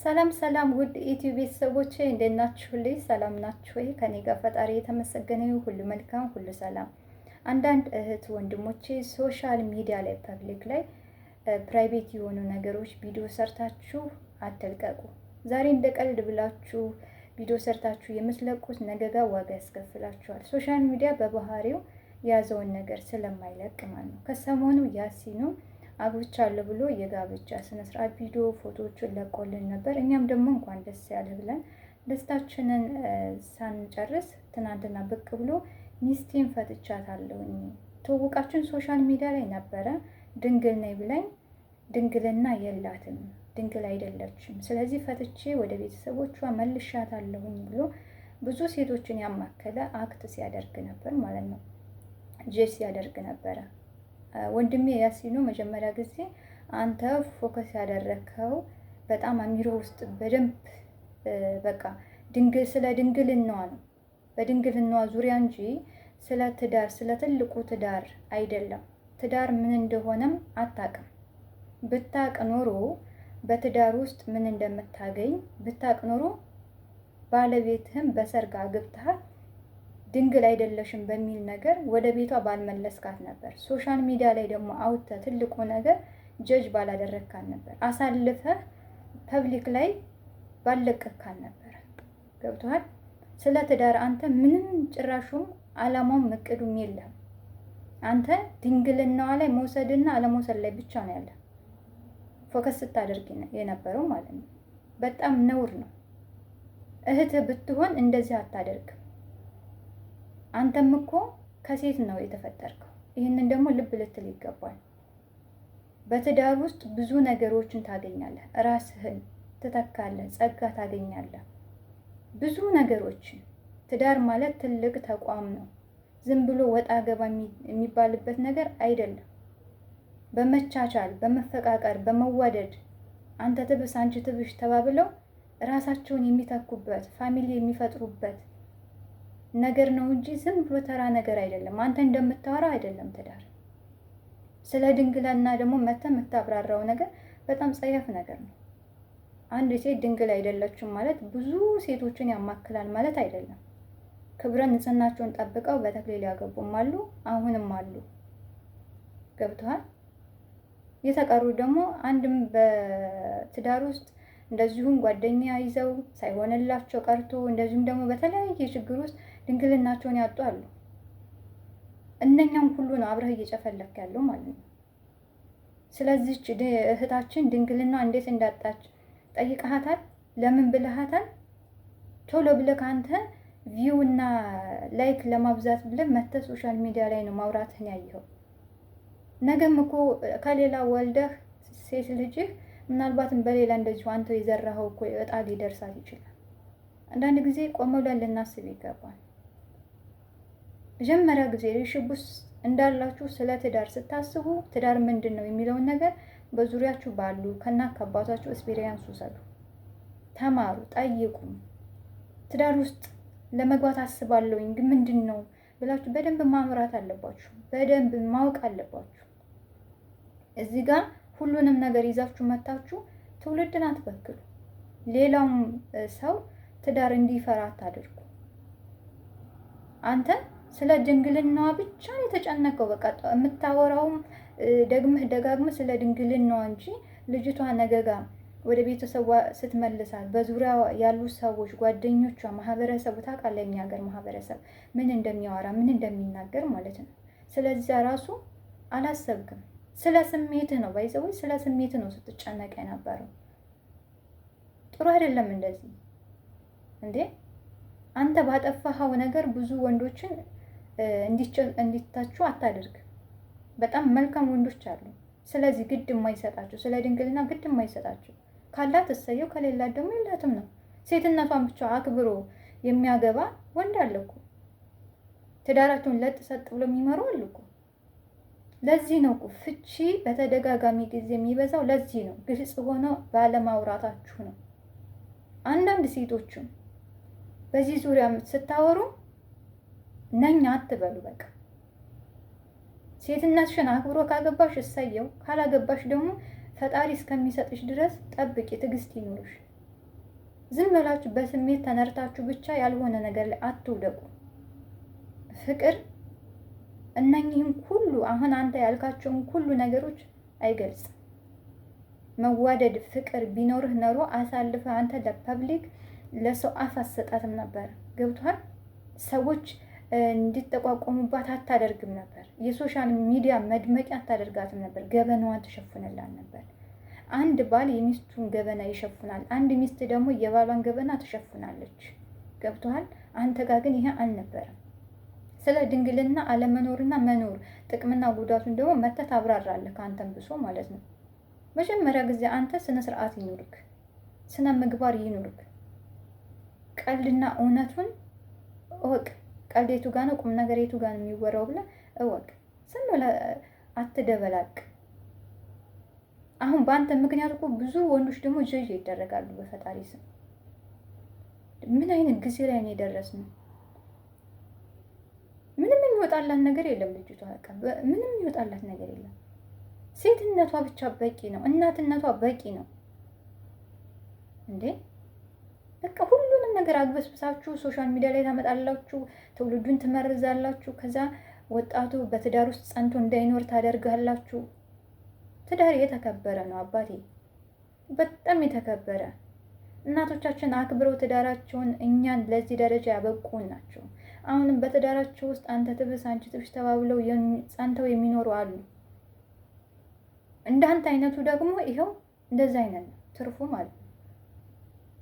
ሰላም ሰላም ውድ ኢትዮ ቤተሰቦቼ እንዴት ናችሁልኝ? ሰላም ናችሁ ወይ? ከኔ ጋር ፈጣሪ የተመሰገነ ይሁን፣ ሁሉ መልካም፣ ሁሉ ሰላም። አንዳንድ እህት ወንድሞቼ ሶሻል ሚዲያ ላይ ፐብሊክ ላይ ፕራይቬት የሆኑ ነገሮች ቪዲዮ ሰርታችሁ አትልቀቁ። ዛሬ እንደ ቀልድ ብላችሁ ቪዲዮ ሰርታችሁ የምትለቁት ነገ ጋር ዋጋ ያስከፍላችኋል። ሶሻል ሚዲያ በባህሪው የያዘውን ነገር ስለማይለቅ ማለት ነው። ከሰሞኑ ያሲኑ አግብቻለሁ ብሎ የጋብቻ ስነስርዓት ቪዲዮ ፎቶዎቹን ለቆልን ነበር። እኛም ደግሞ እንኳን ደስ ያለ ብለን ደስታችንን ሳንጨርስ ትናንትና ብቅ ብሎ ሚስቴን ፈትቻታለሁኝ፣ ትውውቃችን ሶሻል ሚዲያ ላይ ነበረ፣ ድንግል ነኝ ብለኝ ድንግልና የላትም፣ ድንግል አይደለችም፣ ስለዚህ ፈትቼ ወደ ቤተሰቦቿ መልሻታለሁኝ ብሎ ብዙ ሴቶችን ያማከለ አክት ሲያደርግ ነበር ማለት ነው። ጄስ ሲያደርግ ነበረ። ወንድሜ ያሲኑ መጀመሪያ ጊዜ አንተ ፎከስ ያደረግከው በጣም አሚሮ ውስጥ በደንብ በቃ ስለ ድንግልናዋ ነው፣ በድንግልናዋ ዙሪያ እንጂ ስለ ትዳር፣ ስለ ትልቁ ትዳር አይደለም። ትዳር ምን እንደሆነም አታውቅም። ብታውቅ ኖሮ በትዳር ውስጥ ምን እንደምታገኝ ብታውቅ ኖሮ ባለቤትህም በሰርግ አግብተሃል ድንግል አይደለሽም በሚል ነገር ወደ ቤቷ ባልመለስካት ነበር። ሶሻል ሚዲያ ላይ ደግሞ አውጥተህ ትልቁ ነገር ጀጅ ባላደረግካት ነበር። አሳልፈህ ፐብሊክ ላይ ባለቀካት ነበር። ገብቶሃል? ስለ ትዳር አንተ ምንም ጭራሹም አላማውም እቅዱም የለም። አንተ ድንግልናዋ ላይ መውሰድና አለመውሰድ ላይ ብቻ ነው ያለ ፎከስ ስታደርግ የነበረው ማለት ነው። በጣም ነውር ነው። እህትህ ብትሆን እንደዚህ አታደርግም። አንተም እኮ ከሴት ነው የተፈጠርከው። ይህንን ደግሞ ልብ ልትል ይገባል። በትዳር ውስጥ ብዙ ነገሮችን ታገኛለህ። ራስህን ትተካለህ፣ ጸጋ ታገኛለህ፣ ብዙ ነገሮችን። ትዳር ማለት ትልቅ ተቋም ነው። ዝም ብሎ ወጣ ገባ የሚባልበት ነገር አይደለም። በመቻቻል፣ በመፈቃቀር፣ በመዋደድ አንተ ትብስ አንቺ ትብሽ ተባብለው ራሳቸውን የሚተኩበት ፋሚሊ የሚፈጥሩበት ነገር ነው እንጂ ዝም ብሎ ተራ ነገር አይደለም። አንተ እንደምታወራው አይደለም ትዳር። ስለ ድንግልና ደግሞ መተህ የምታብራራው ነገር በጣም ጸያፍ ነገር ነው። አንድ ሴት ድንግል አይደለችም ማለት ብዙ ሴቶችን ያማክላል ማለት አይደለም። ክብረ ንጽህናቸውን ጠብቀው በተክሊል ያገቡም አሉ፣ አሁንም አሉ። ገብተዋል። የተቀሩ ደግሞ አንድም በትዳር ውስጥ እንደዚሁም ጓደኛ ይዘው ሳይሆንላቸው ቀርቶ እንደዚሁም ደግሞ በተለያየ ችግር ውስጥ ድንግልናቸውን ያጡ አሉ። እነኛም ሁሉ ነው አብረህ እየጨፈለክ ያለው ማለት ነው። ስለዚህ እህታችን ድንግልና እንዴት እንዳጣች ጠይቀሃታል? ለምን ብለሃታል? ቶሎ ብለህ አንተ ቪው እና ላይክ ለማብዛት ብለህ መተህ ሶሻል ሚዲያ ላይ ነው ማውራትህን ያየኸው። ነገም እኮ ከሌላ ወልደህ ሴት ልጅህ ምናልባትም በሌላ እንደዚሁ አንተ የዘራኸው እኮ እጣ ሊደርሳት ይችላል። አንዳንድ ጊዜ ቆም ብለን ልናስብ ይገባል። መጀመሪያ ጊዜ ሪሌሽንሺፕ ውስጥ እንዳላችሁ ስለ ትዳር ስታስቡ ትዳር ምንድን ነው የሚለውን ነገር በዙሪያችሁ ባሉ ከእናት ከአባታችሁ ኤክስፒሪየንስ ውሰዱ፣ ተማሩ፣ ጠይቁ። ትዳር ውስጥ ለመግባት አስባለሁኝ ግን ምንድን ነው ብላችሁ በደንብ ማምራት አለባችሁ፣ በደንብ ማወቅ አለባችሁ። እዚህ ጋር ሁሉንም ነገር ይዛችሁ መታችሁ ትውልድን አትበክሉ። ሌላውም ሰው ትዳር እንዲፈራ አታድርጉ። አንተ ስለ ድንግልናዋ ብቻ ነው የተጨነቀው። በቃ የምታወራውም ደግመህ ደጋግመህ ስለ ድንግልናዋ እንጂ ልጅቷ ነገጋ ወደ ቤተሰቧ ስትመልሳት በዙሪያ ያሉ ሰዎች፣ ጓደኞቿ፣ ማህበረሰቡ ታውቃለህ፣ የኛ ሀገር ማህበረሰብ ምን እንደሚያወራ ምን እንደሚናገር ማለት ነው። ስለዚያ ራሱ አላሰብክም። ስለ ስሜትህ ነው ባይዘው፣ ስለ ስሜትህ ነው ስትጨነቅ የነበረው። ጥሩ አይደለም እንደዚህ እንዴ። አንተ ባጠፋኸው ነገር ብዙ ወንዶችን እንዲታችሁ አታድርግ። በጣም መልካም ወንዶች አሉ። ስለዚህ ግድ የማይሰጣቸው ስለ ድንግልና ግድ የማይሰጣቸው ካላት እሰየው፣ ከሌላት ደግሞ የላትም ነው። ሴትነቷን ብቻ አክብሮ የሚያገባ ወንድ አለ እኮ። ትዳራቸውን ለጥ ሰጥ ብሎ የሚመሩ አሉ እኮ። ለዚህ ነው እኮ ፍቺ በተደጋጋሚ ጊዜ የሚበዛው። ለዚህ ነው ግልጽ ሆኖ ባለማውራታችሁ ነው። አንዳንድ ሴቶችም በዚህ ዙሪያ ስታወሩ ነኝ አትበሉ። በቃ ሴትነትሽን አክብሮ ካገባሽ እሰየው፣ ካላገባሽ ደግሞ ፈጣሪ እስከሚሰጥሽ ድረስ ጠብቂ፣ ትዕግስት ይኑርሽ። ዝም ብላችሁ በስሜት ተነርታችሁ ብቻ ያልሆነ ነገር ላይ አትውደቁ። ፍቅር እነኚህም ሁሉ አሁን አንተ ያልካቸውን ሁሉ ነገሮች አይገልጽም። መዋደድ ፍቅር ቢኖርህ ኖሮ አሳልፈህ አንተ ለፐብሊክ ለሰው አፍ አትሰጣትም ነበር። ገብቷል? ሰዎች እንዲጠቋቆሙባት አታደርግም ነበር። የሶሻል ሚዲያ መድመቂያ አታደርጋትም ነበር። ገበናዋን ትሸፍንላን ነበር። አንድ ባል የሚስቱን ገበና ይሸፍናል፣ አንድ ሚስት ደግሞ የባሏን ገበና ትሸፍናለች። ገብቷል? አንተ ጋር ግን ይሄ አልነበረም። ስለ ድንግልና አለመኖርና መኖር ጥቅምና ጉዳቱን ደግሞ መተህ ታብራራለህ፣ ከአንተም ብሶ ማለት ነው። መጀመሪያ ጊዜ አንተ ስነ ስርዓት ይኑርክ፣ ስነ ምግባር ይኑርክ። ቀልድና እውነቱን እወቅ። ቀልድ የቱ ጋ ነው ቁም ነገር የቱ ጋ ነው የሚወራው ብለህ እወቅ። ዝም ብለህ አትደበላቅ። አሁን በአንተ ምክንያት እኮ ብዙ ወንዶች ደግሞ ጀጅ ይደረጋሉ። በፈጣሪ ስም ምን አይነት ጊዜ ላይ ነው የደረስነው? ምንም የሚወጣላት ነገር የለም ልጅቷ። ምንም የሚወጣላት ነገር የለም። ሴትነቷ ብቻ በቂ ነው። እናትነቷ በቂ ነው እንዴ! በቃ ሁሉንም ነገር አግበስብሳችሁ ሶሻል ሚዲያ ላይ ታመጣላችሁ፣ ትውልዱን ትመርዛላችሁ። ከዛ ወጣቱ በትዳር ውስጥ ጸንቶ እንዳይኖር ታደርጋላችሁ። ትዳር የተከበረ ነው አባቴ፣ በጣም የተከበረ። እናቶቻችን አክብረው ትዳራቸውን እኛን ለዚህ ደረጃ ያበቁን ናቸው። አሁንም በትዳራቸው ውስጥ አንተ ትብስ አንቺ ትብስ ተባብለው ጸንተው የሚኖሩ አሉ። እንዳንተ አይነቱ ደግሞ ይኸው እንደዛ አይነት ነው ትርፉ ማለት ነው።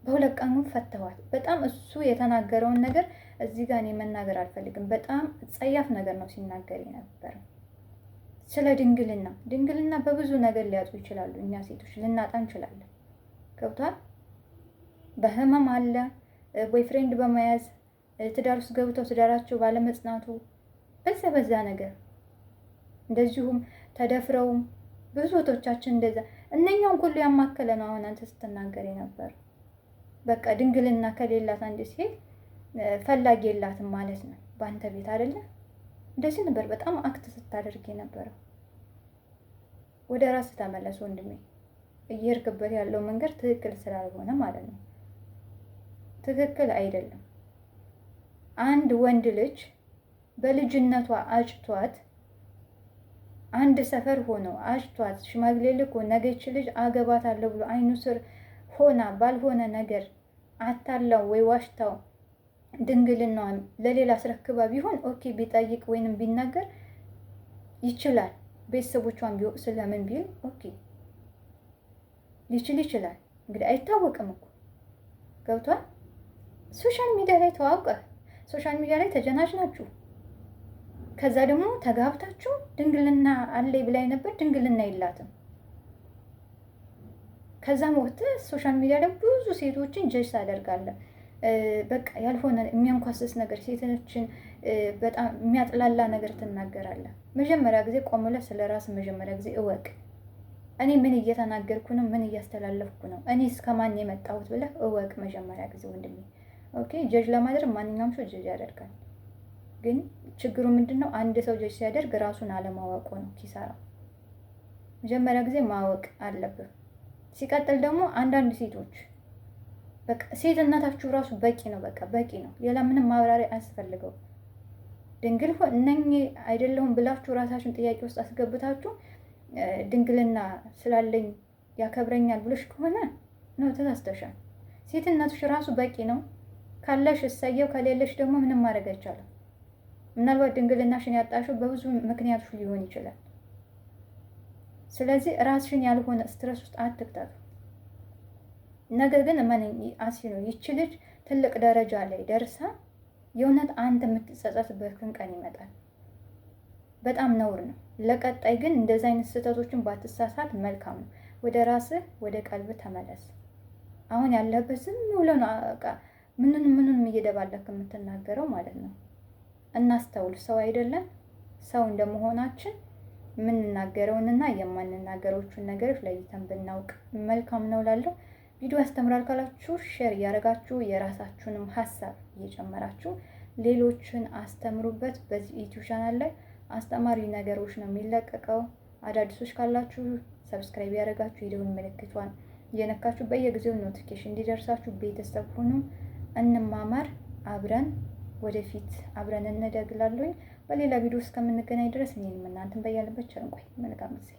በሁለት ቀኑ ፈተዋል። በጣም እሱ የተናገረውን ነገር እዚህ ጋር እኔ መናገር አልፈልግም። በጣም ጸያፍ ነገር ነው ሲናገር የነበረው ስለ ድንግልና በብዙ ነገር ሊያጡ ይችላሉ። እኛ ሴቶች ልናጣ እንችላለን። ገብቷል? በህመም አለ፣ ቦይፍሬንድ በመያዝ ትዳር ውስጥ ገብተው ትዳራቸው ባለመጽናቱ በዛ ነገር እንደዚሁም ተደፍረውም ብዙ እህቶቻችን እንደዛ እነኛውን ሁሉ ያማከለ ነው። አሁን አንተ ስትናገር ነበር። በቃ ድንግልና ከሌላት አንድ ሴት ፈላጊ የላትም ማለት ነው። በአንተ ቤት አይደለ? እንደዚህ ነበር በጣም አክት ስታደርግ የነበረው። ወደ ራስ ተመለስ ወንድሜ። እየሄድክበት ያለው መንገድ ትክክል ስላልሆነ ማለት ነው። ትክክል አይደለም። አንድ ወንድ ልጅ በልጅነቷ አጭቷት አንድ ሰፈር ሆኖ አጭቷት ሽማግሌ ልኮ ነገች ልጅ አገባታለሁ ብሎ አይኑ ስር ሆና ባልሆነ ነገር አታላው ወይ ዋሽታው ድንግልናዋን ለሌላ አስረክባ ቢሆን ኦኬ፣ ቢጠይቅ ወይንም ቢናገር ይችላል። ቤተሰቦቿን ቢወቅስ ለምን ቢል ኦኬ ሊችል ይችላል። እንግዲህ አይታወቅም እኮ ገብቷል። ሶሻል ሚዲያ ላይ ተዋውቀህ ሶሻል ሚዲያ ላይ ተጀናጅናችሁ ከዛ ደግሞ ተጋብታችሁ ድንግልና አለኝ ብላኝ ነበር፣ ድንግልና የላትም። ከዛም ወጥተህ ሶሻል ሚዲያ ላይ ብዙ ሴቶችን ጀጅ ታደርጋለህ። በቃ ያልሆነ የሚያንኳስስ ነገር ሴቶችን በጣም የሚያጥላላ ነገር ትናገራለህ። መጀመሪያ ጊዜ ቆም ብለህ ስለ ራስህ መጀመሪያ ጊዜ እወቅ። እኔ ምን እየተናገርኩ ነው? ምን እያስተላለፍኩ ነው? እኔ እስከማን የመጣሁት ብለህ እወቅ መጀመሪያ ጊዜ ወንድሜ። ኦኬ፣ ጀጅ ለማድረግ ማንኛውም ሰው ጀጅ ያደርጋል። ግን ችግሩ ምንድን ነው? አንድ ሰው ጀጅ ሲያደርግ ራሱን አለማወቁ ነው ኪሳራ። መጀመሪያ ጊዜ ማወቅ አለብህ። ሲቀጥል ደግሞ አንዳንድ ሴቶች በቃ ሴትነታችሁ ራሱ በቂ ነው፣ በቃ በቂ ነው። ሌላ ምንም ማብራሪያ አያስፈልገው። ድንግል እነኚህ አይደለሁም ብላችሁ ራሳችሁን ጥያቄ ውስጥ አስገብታችሁ ድንግልና ስላለኝ ያከብረኛል ብሎሽ ከሆነ ነው ተሳስተሻል። ሴትነትሽ ራሱ በቂ ነው። ካለሽ እሰየው፣ ከሌለሽ ደግሞ ምንም ማድረግ አይቻልም። ምናልባት ድንግልናሽን ያጣሽው በብዙ ምክንያቶች ሊሆን ይችላል። ስለዚህ ራስሽን ያልሆነ ስትረስ ውስጥ አትክተቱ። ነገር ግን እመነኝ አሲ ነው ይቺ ልጅ ትልቅ ደረጃ ላይ ደርሳ የእውነት አንተ የምትጸጸትበትን ቀን ይመጣል። በጣም ነውር ነው። ለቀጣይ ግን እንደዚህ አይነት ስህተቶችን ባትሳሳት መልካም ነው። ወደ ራስህ ወደ ቀልብ ተመለስ። አሁን ያለህበት ዝም ብሎ ነው ምኑንም እየደባለክ የምትናገረው ማለት ነው። እናስተውል። ሰው አይደለም ሰው እንደመሆናችን የምንናገረውንና የማንናገሮቹን ነገሮች ለይተን ብናውቅ መልካም ነው ላለው ቪዲዮ ያስተምራል ካላችሁ ሼር እያደረጋችሁ የራሳችሁንም ሀሳብ እየጨመራችሁ ሌሎችን አስተምሩበት። በዚህ ዩቲዩብ ቻናል ላይ አስተማሪ ነገሮች ነው የሚለቀቀው። አዳዲሶች ካላችሁ ሰብስክራይብ ያደረጋችሁ የደወል ምልክቷን እየነካችሁ በየጊዜው ኖቲፊኬሽን እንዲደርሳችሁ ቤተሰብ ሁኑ። እንማማር፣ አብረን ወደፊት አብረን እንደግላለን። በሌላ ቪዲዮ እስከምንገናኝ ድረስ እኔንም እናንተን በያለበት ቸር እንቆይ። መልካም ጊዜ